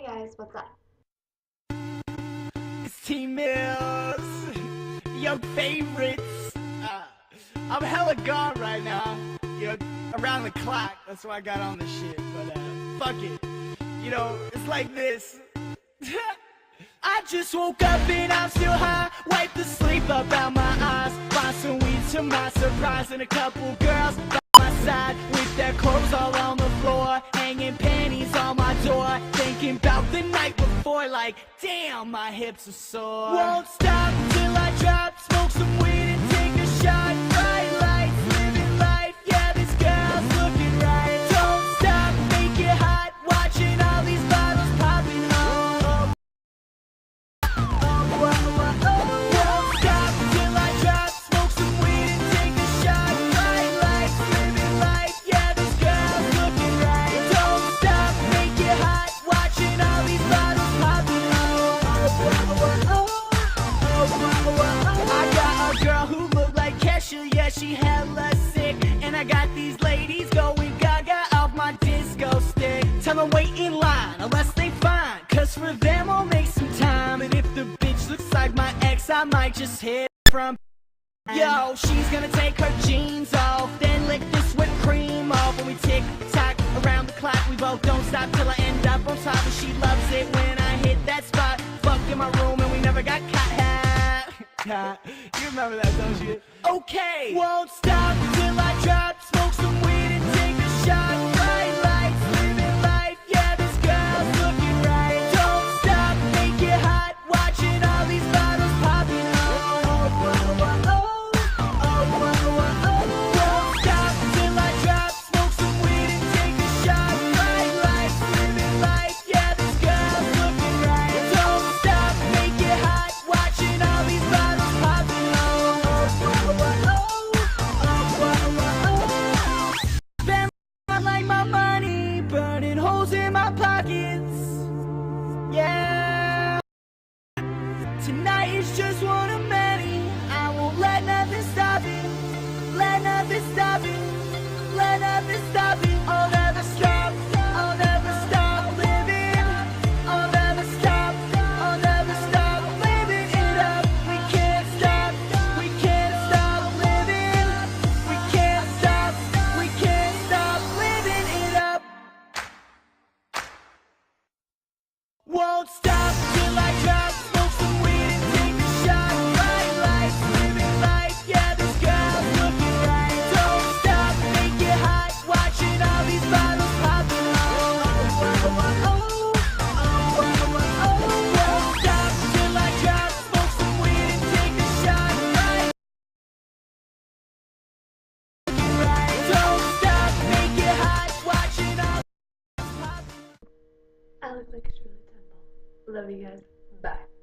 guys, what's up? It's T Mills, your favorites. I'm hella gone right now, around the clock. That's why I got on this shit, but fuck it. It's like this. I just woke up and I'm still high. Wipe the sleep up out my eyes. Buy some weed to my surprise, and a couple girls by my side with their clothes all on the floor, hanging panties on my door, thinking about the night before, like, damn, my hips are sore. Won't stop till I drop, smoke some weed and take a shot. Bright lights, living life, yeah, this girl's looking right. Don't stop, make it hot, watching all these bottles popping off. Yeah, she hella sick, and I got these ladies going gaga off my disco stick. Tell them wait in line unless they find, cause for them I'll make some time. And if the bitch looks like my ex, I might just hit from. Yo, she's gonna take her jeans off, then lick this whipped cream off. When we tick-tock around the clock, we both don't stop till I end up on top. And she loves it when I hit that spot. Fuck in my room and we never got caught. You remember that, don't you? Okay, won't stop till I drop, smoke some weed and take a shot. Bright lights, living life, yeah, this girl's looking right. Don't stop, make it hot, watching all these bottles popping off. Won't stop till I drop, smoke some weed and take a shot. Bright lights, living life, yeah, this girl's looking right. Don't stop, make it hot, watching all these bottles. In my pockets, yeah. Tonight is just one of many. I won't let nothing stop it. Let nothing stop it. Let nothing stop it. I'll never stop. I'll never stop living. I'll never stop. I'll never stop living it up. We can't stop. We can't stop living. We can't stop. We can't stop living it up. Won't stop till I drop, smoke some weed and take a shot. Bright lights, living life, yeah, this girl's looking right. Don't stop, make it hot, watching all these bottles popping off. Won't stop till I drop, smoke some weed and take a shot. Right. Don't stop, make it hot, watching all these bottles popping off. I look like it's really temple. Love you guys. Bye.